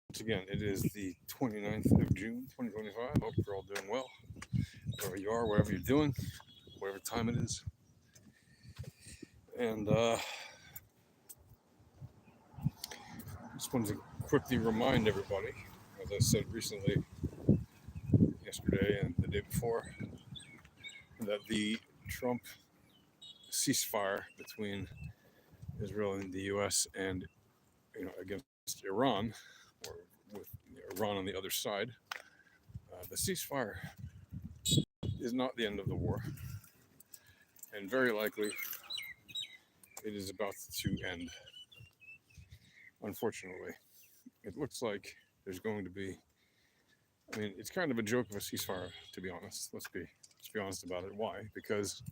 Once again, it is the 29th of June, 2025. Hope you're all doing well, wherever you are, wherever you're doing, whatever time it is. And just wanted to quickly remind everybody, as I said recently, yesterday and the day before, that the Trump ceasefire between Israel and the U.S. and against Iran, or with Iran on the other side, the ceasefire is not the end of the war, and very likely it is about to end. Unfortunately, it looks like there's going to be. I mean, it's kind of a joke of a ceasefire, to be honest. Let's be honest about it. Why? Because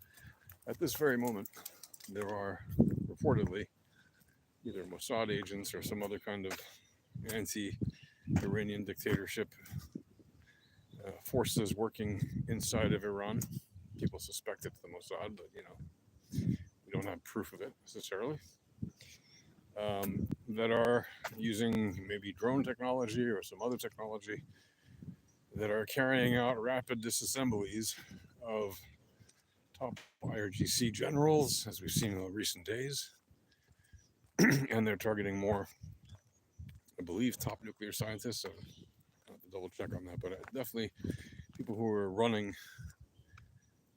at this very moment, there are reportedly either Mossad agents or some other kind of anti-Iranian dictatorship forces working inside of Iran. People suspect it's the Mossad, but we don't have proof of it necessarily. That are using maybe drone technology or some other technology that are carrying out rapid disassemblies of top IRGC generals, as we've seen in the recent days. And they're targeting more, I believe, top nuclear scientists. So I'll have to double check on that, but definitely people who are running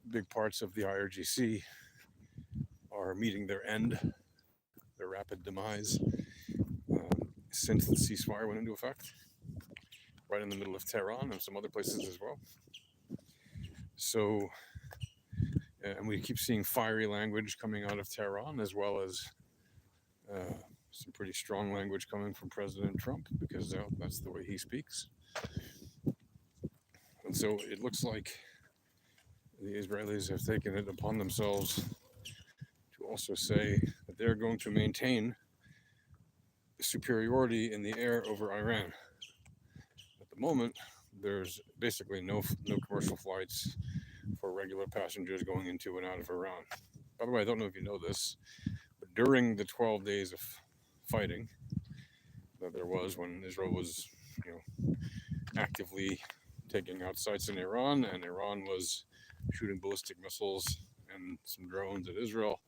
big parts of the IRGC are meeting their end, their rapid demise, since the ceasefire went into effect, right in the middle of Tehran and some other places as well. So, and we keep seeing fiery language coming out of Tehran, as well as some pretty strong language coming from President Trump, because that's the way he speaks. And so it looks like the Israelis have taken it upon themselves to also say that they're going to maintain superiority in the air over Iran. At the moment, there's basically no commercial flights for regular passengers going into and out of Iran. By the way, I don't know if you know this, but during the 12 days of fighting that there was when Israel was, actively taking out sites in Iran, and Iran was shooting ballistic missiles and some drones at Israel.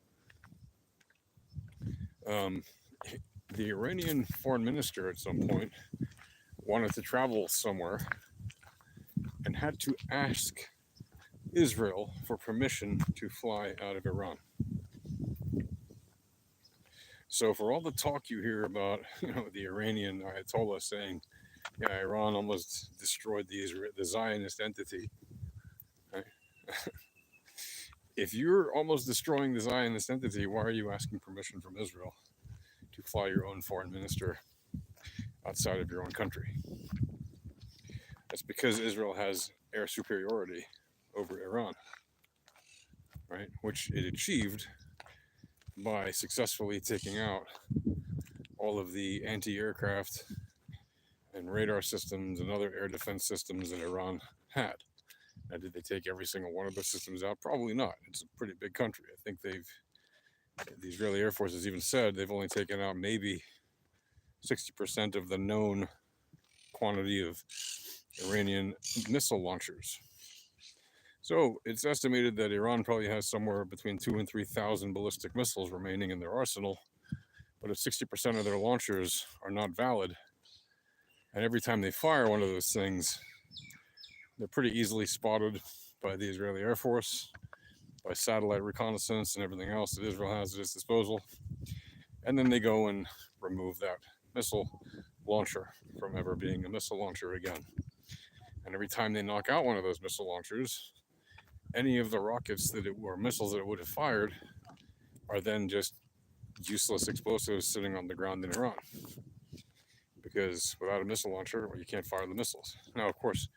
The Iranian foreign minister at some point wanted to travel somewhere and had to ask Israel for permission to fly out of Iran. So for all the talk you hear about, the Iranian Ayatollah saying, yeah, Iran almost destroyed the Zionist entity, right? If you're almost destroying the Zionist entity, why are you asking permission from Israel to fly your own foreign minister outside of your own country? That's because Israel has air superiority over Iran, right? Which it achieved by successfully taking out all of the anti-aircraft and radar systems and other air defense systems that Iran had. Now, did they take every single one of those systems out? Probably not. It's a pretty big country. I think the Israeli Air Force has even said they've only taken out maybe 60% of the known quantity of Iranian missile launchers. So it's estimated that Iran probably has somewhere between 2,000 and 3,000 ballistic missiles remaining in their arsenal. But if 60% of their launchers are not valid, and every time they fire one of those things, they're pretty easily spotted by the Israeli Air Force, by satellite reconnaissance and everything else that Israel has at its disposal. And then they go and remove that missile launcher from ever being a missile launcher again. And every time they knock out one of those missile launchers, any of the rockets or missiles that it would have fired are then just useless explosives sitting on the ground in Iran. Because without a missile launcher, you can't fire the missiles. Now, of course,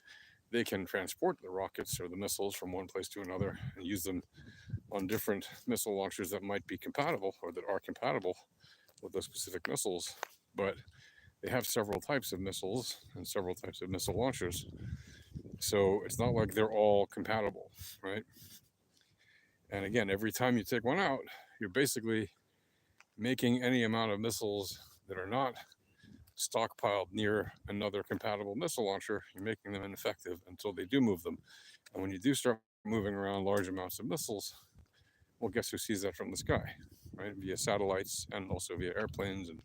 they can transport the rockets or the missiles from one place to another and use them on different missile launchers that might be compatible or that are compatible with those specific missiles. But they have several types of missiles and several types of missile launchers. So it's not like they're all compatible, right? And again, every time you take one out, you're basically making any amount of missiles that are not stockpiled near another compatible missile launcher, you're making them ineffective until they do move them. And when you do start moving around large amounts of missiles, well, guess who sees that from the sky, right? Via satellites and also via airplanes and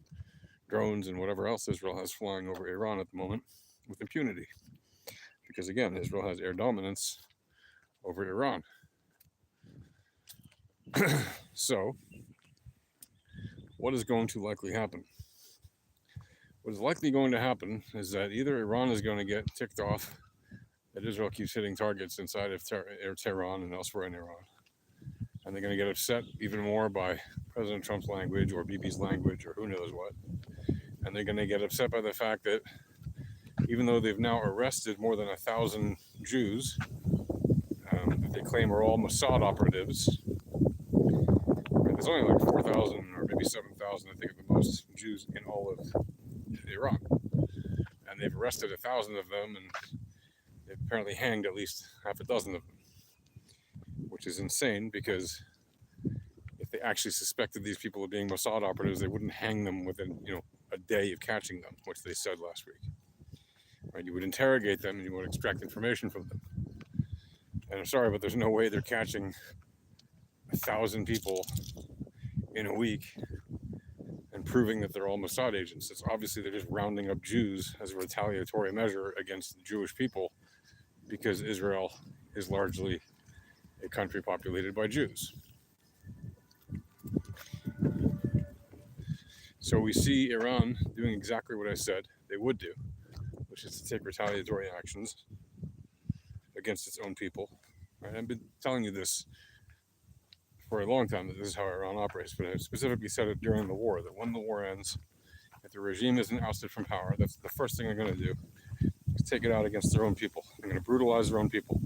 drones and whatever else Israel has flying over Iran at the moment with impunity. Because again, Israel has air dominance over Iran. So, what is going to likely happen? What is likely going to happen is that either Iran is going to get ticked off that Israel keeps hitting targets inside of Tehran and elsewhere in Iran. And they're going to get upset even more by President Trump's language or Bibi's language or who knows what. And they're going to get upset by the fact that even though they've now arrested more than 1,000 Jews that they claim are all Mossad operatives, there's only like 4,000 or maybe 7,000, I think, at the most, Jews in all of Iran. And they've arrested 1,000 of them, and they've apparently hanged at least half a dozen of them, which is insane because if they actually suspected these people of being Mossad operatives, they wouldn't hang them within, a day of catching them, which they said last week. Right? You would interrogate them and you would extract information from them. And I'm sorry, but there's no way they're catching 1,000 people in a week and proving that they're all Mossad agents. It's obviously they're just rounding up Jews as a retaliatory measure against the Jewish people because Israel is largely a country populated by Jews. So we see Iran doing exactly what I said they would do, which is to take retaliatory actions against its own people. Right? I've been telling you this for a long time, that this is how Iran operates, but I specifically said it during the war, that when the war ends, if the regime isn't ousted from power, that's the first thing they're going to do, is take it out against their own people. They're going to brutalize their own people.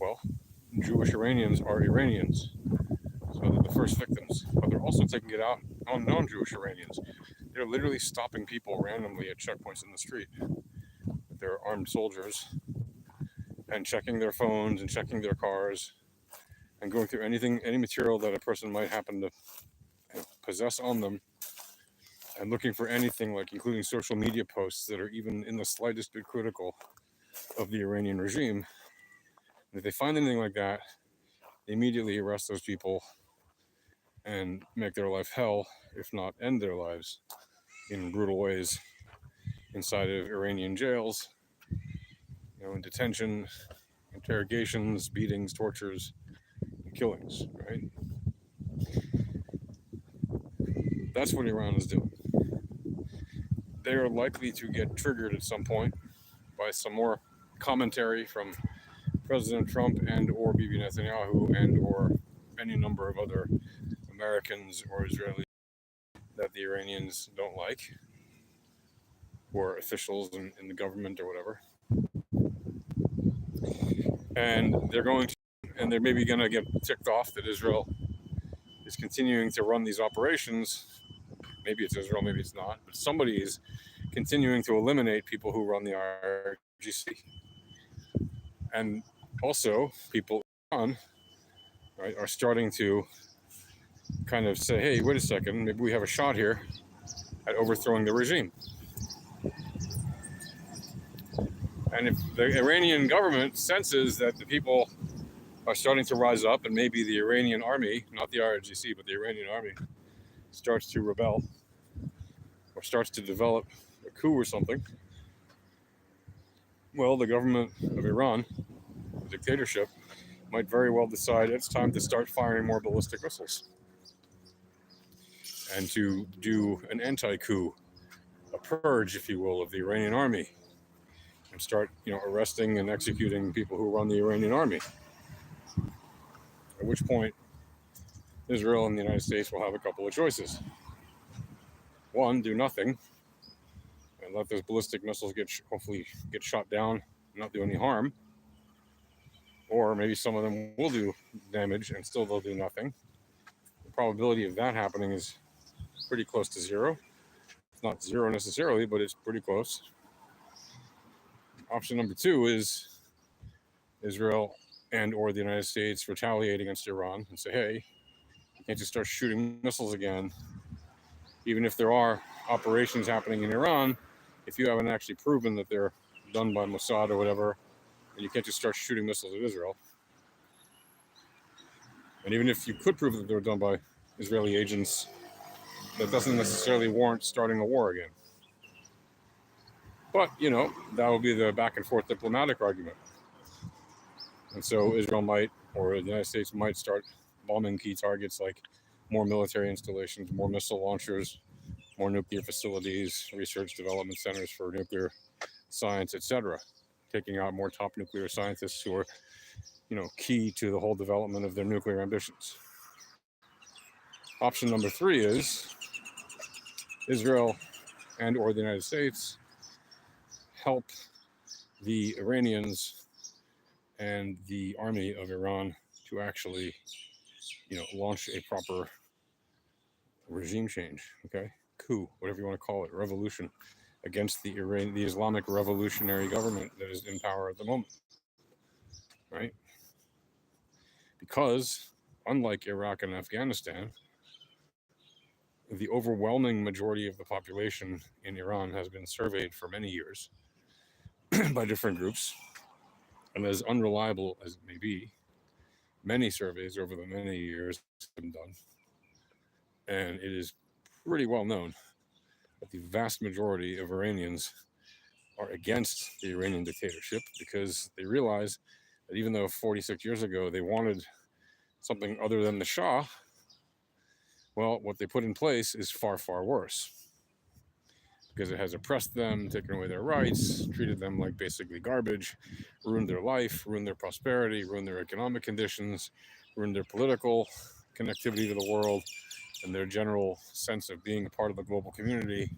Well, Jewish Iranians are Iranians, so they're the first victims, but they're also taking it out on non-Jewish Iranians. They're literally stopping people randomly at checkpoints in the street with their armed soldiers and checking their phones and checking their cars and going through any material that a person might happen to possess on them and looking for anything, like including social media posts that are even in the slightest bit critical of the Iranian regime. And if they find anything like that, they immediately arrest those people and make their life hell, if not end their lives in brutal ways inside of Iranian jails, in detention, interrogations, beatings, tortures, and killings, right? That's what Iran is doing. They are likely to get triggered at some point by some more commentary from President Trump and or Bibi Netanyahu and or any number of other Americans or Israelis that the Iranians don't like, or officials in the government or whatever. And they're maybe going to get ticked off that Israel is continuing to run these operations. Maybe it's Israel, maybe it's not, but somebody is continuing to eliminate people who run the IRGC. And also, people in Iran, right, are starting to kind of say, hey, wait a second, maybe we have a shot here at overthrowing the regime. And if the Iranian government senses that the people are starting to rise up, and maybe the Iranian army, not the IRGC, but the Iranian army, starts to rebel or starts to develop a coup or something, well, the government of Iran, the dictatorship, might very well decide it's time to start firing more ballistic missiles and to do an anti-coup, a purge, if you will, of the Iranian army, and start, arresting and executing people who run the Iranian army. At which point, Israel and the United States will have a couple of choices. One, do nothing and let those ballistic missiles hopefully get shot down and not do any harm. Or maybe some of them will do damage and still they'll do nothing. The probability of that happening is pretty close to zero. It's not zero necessarily, but it's pretty close. Option number two is Israel and or the United States retaliate against Iran and say, hey, you can't just start shooting missiles again. Even if there are operations happening in Iran, if you haven't actually proven that they're done by Mossad or whatever, and you can't just start shooting missiles at Israel. And even if you could prove that they were done by Israeli agents, that doesn't necessarily warrant starting a war again. But, that would be the back and forth diplomatic argument. And so Israel might, or the United States might start bombing key targets like more military installations, more missile launchers, more nuclear facilities, research development centers for nuclear science, etc., taking out more top nuclear scientists who are, key to the whole development of their nuclear ambitions. Option number 3 is Israel and or the United States help the Iranians and the army of Iran to actually, launch a proper regime change, okay? Coup, whatever you want to call it, revolution against the Islamic revolutionary government that is in power at the moment, right? Because unlike Iraq and Afghanistan, the overwhelming majority of the population in Iran has been surveyed for many years by different groups, and as unreliable as it may be, many surveys over the many years have been done, and it is pretty well known that the vast majority of Iranians are against the Iranian dictatorship because they realize that even though 46 years ago they wanted something other than the Shah, well, what they put in place is far, far worse because it has oppressed them, taken away their rights, treated them like basically garbage, ruined their life, ruined their prosperity, ruined their economic conditions, ruined their political connectivity to the world, and their general sense of being a part of the global community.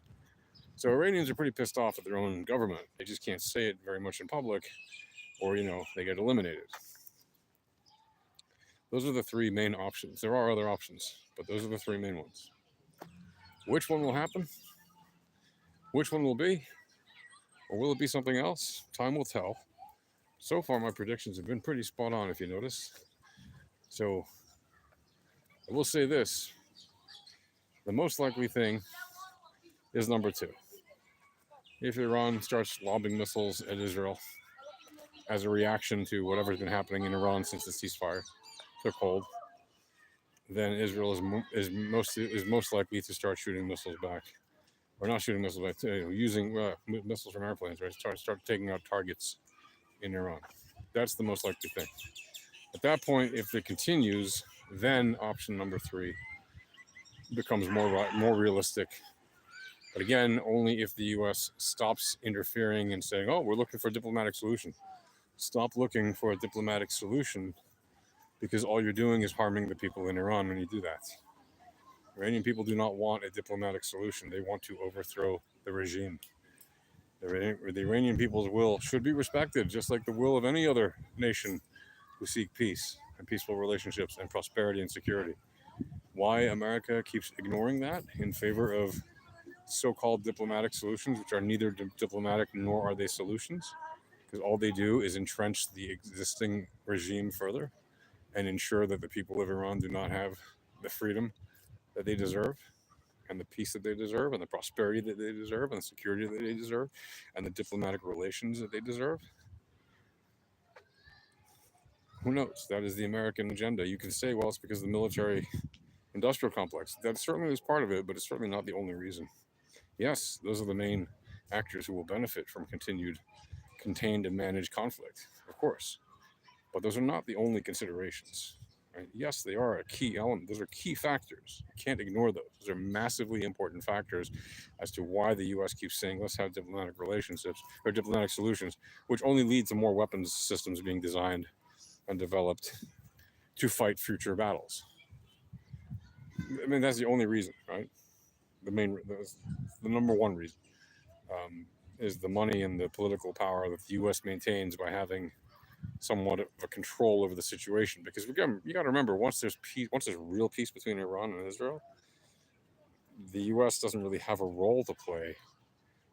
So Iranians are pretty pissed off at their own government. They just can't say it very much in public, or, they get eliminated. Those are the 3 main options. There are other options, but those are the 3 main ones. Which one will happen? Which one will be? Or will it be something else? Time will tell. So far, my predictions have been pretty spot on, if you notice. So I will say this. The most likely thing is number 2. If Iran starts lobbing missiles at Israel as a reaction to whatever's been happening in Iran since the ceasefire took hold, then Israel is most likely to start shooting missiles back, or not shooting missiles back, using missiles from airplanes, right? Start taking out targets in Iran. That's the most likely thing. At that point, if it continues, then option number 3 becomes more realistic. But again, only if the U.S. stops interfering and saying, "Oh, we're looking for a diplomatic solution." Stop looking for a diplomatic solution, because all you're doing is harming the people in Iran when you do that. Iranian people do not want a diplomatic solution. They want to overthrow the regime. The Iranian people's will should be respected, just like the will of any other nation who seek peace and peaceful relationships and prosperity and security. Why America keeps ignoring that in favor of so-called diplomatic solutions, which are neither diplomatic nor are they solutions, because all they do is entrench the existing regime further and ensure that the people of Iran do not have the freedom that they deserve, and the peace that they deserve, and the prosperity that they deserve, and the security that they deserve, and the diplomatic relations that they deserve. Who knows? That is the American agenda. You can say, well, it's because of the military industrial complex. That certainly is part of it, but it's certainly not the only reason. Yes, those are the main actors who will benefit from continued contained and managed conflict, of course. But those are not the only considerations. Right? Yes, they are a key element. Those are key factors. You can't ignore those. Those are massively important factors as to why the U.S. keeps saying, let's have diplomatic relationships or diplomatic solutions, which only lead to more weapons systems being designed and developed to fight future battles. I mean, that's the only reason, right? The number one reason is the money and the political power that the U.S. maintains by having somewhat of a control over the situation. Because you got to remember, once there's peace, once there's real peace between Iran and Israel, the U.S. doesn't really have a role to play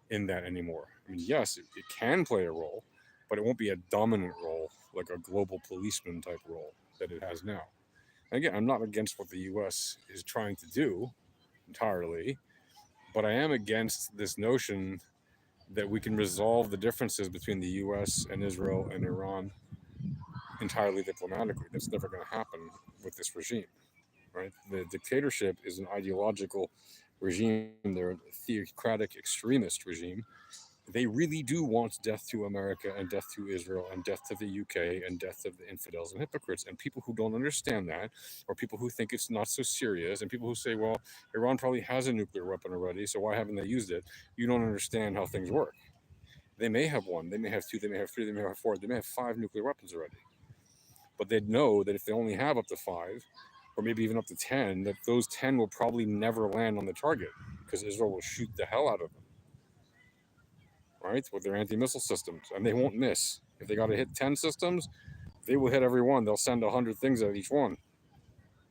in that anymore. I mean, yes, it can play a role, but it won't be a dominant role like a global policeman type role that it has now. And again, I'm not against what the U.S. is trying to do entirely, but I am against this notion that we can resolve the differences between the US and Israel and Iran entirely diplomatically. That's never going to happen with this regime, right? The dictatorship is an ideological regime, they're a theocratic extremist regime. They really do want death to America and death to Israel and death to the UK and death to the infidels and hypocrites. And people who don't understand that, or people who think it's not so serious, and people who say, well, Iran probably has a nuclear weapon already, so why haven't they used it? You don't understand how things work. They may have one, they may have two, they may have three, they may have four, they may have 5 nuclear weapons already. But they'd know that if they only have up to 5, or maybe even up to 10, that those 10 will probably never land on the target because Israel will shoot the hell out of them, right? With their anti-missile systems, and they won't miss. If they got to hit 10 systems, they will hit every one. They'll send 100 things at each one.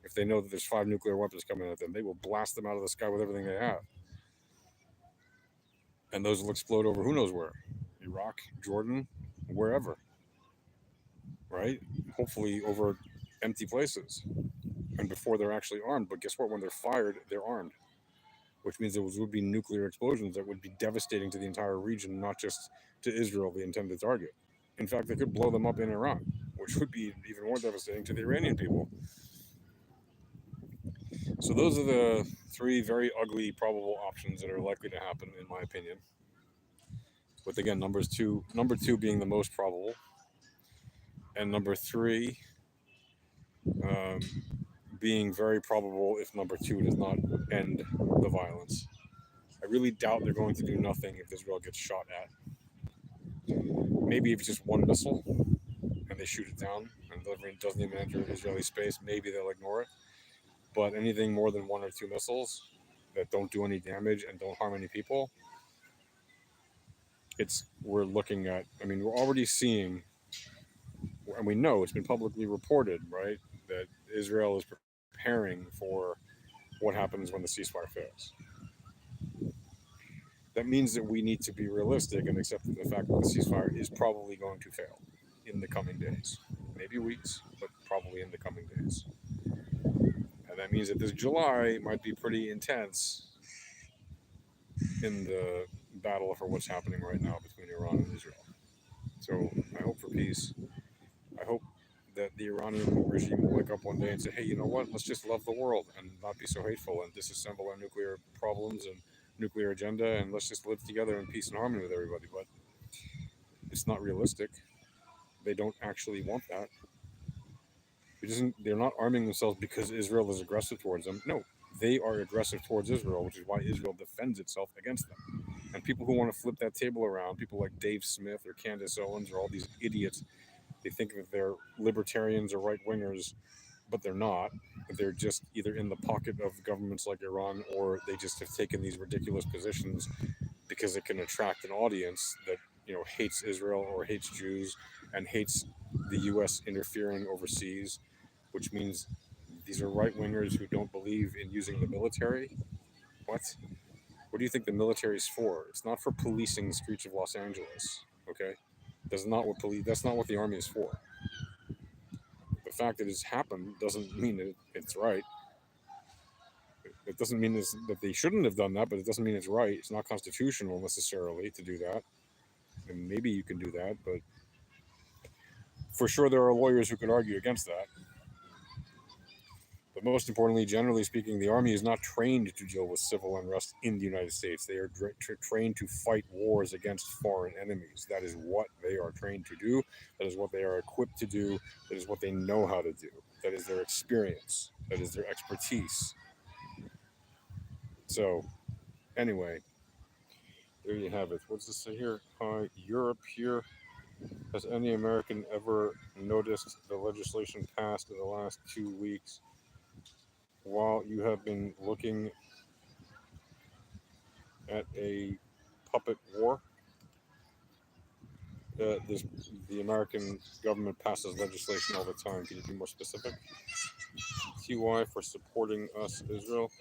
If they know that there's 5 nuclear weapons coming at them, they will blast them out of the sky with everything they have. And those will explode over who knows where. Iraq, Jordan, wherever. Right? Hopefully over empty places. And before they're actually armed. But guess what? When they're fired, they're armed. Which means there would be nuclear explosions that would be devastating to the entire region, not just to Israel, the intended target. In fact, they could blow them up in Iran, which would be even more devastating to the Iranian people. So those are the 3 very ugly probable options that are likely to happen, in my opinion. With again, number 2 being the most probable, and number 3 being very probable if number 2 does not end the violence. I really doubt they're going to do nothing if Israel gets shot at. Maybe if it's just one missile and they shoot it down and it doesn't even enter Israeli space, maybe they'll ignore it. But anything more than 1 or 2 missiles that don't do any damage and don't harm any people, we're looking at, I mean, we're already seeing, and we know it's been publicly reported, right, that Israel is preparing for what happens when the ceasefire fails. That means that we need to be realistic and accept the fact that the ceasefire is probably going to fail in the coming days. Maybe weeks, but probably in the coming days. And that means that this July might be pretty intense in the battle for what's happening right now between Iran and Israel. So I hope for peace. I hope that the Iranian regime will wake up one day and say, hey, you know what? Let's just love the world and not be so hateful and disassemble our nuclear problems and nuclear agenda, and let's just live together in peace and harmony with everybody. But it's not realistic. They don't actually want that. They're not arming themselves because Israel is aggressive towards them. No, they are aggressive towards Israel, which is why Israel defends itself against them. And people who want to flip that table around, people like Dave Smith or Candace Owens or all these idiots, they think that they're libertarians or right-wingers, but they're not. They're just either in the pocket of governments like Iran, or they just have taken these ridiculous positions because it can attract an audience that, hates Israel or hates Jews and hates the U.S. interfering overseas, which means these are right-wingers who don't believe in using the military. What do you think the military is for? It's not for policing the streets of Los Angeles, okay? That's not what the army is for. The fact that it's happened doesn't mean that it's right. It doesn't mean that they shouldn't have done that, but it doesn't mean it's right. It's not constitutional necessarily to do that. And maybe you can do that, but for sure there are lawyers who could argue against that. But most importantly, generally speaking, the army is not trained to deal with civil unrest in the United States. They are trained to fight wars against foreign enemies. That is what they are trained to do. That is what they are equipped to do. That is what they know how to do. That is their experience. That is their expertise. So, anyway, there you have it. What's this say here? Europe here. Has any American ever noticed the legislation passed in the last 2 weeks while you have been looking at a puppet war? The American government passes legislation all the time. Can you be more specific? TY for supporting us, Israel.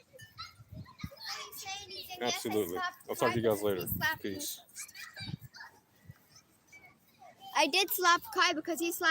Absolutely. I'll talk to you guys later. Peace. I did slap Kai because he slapped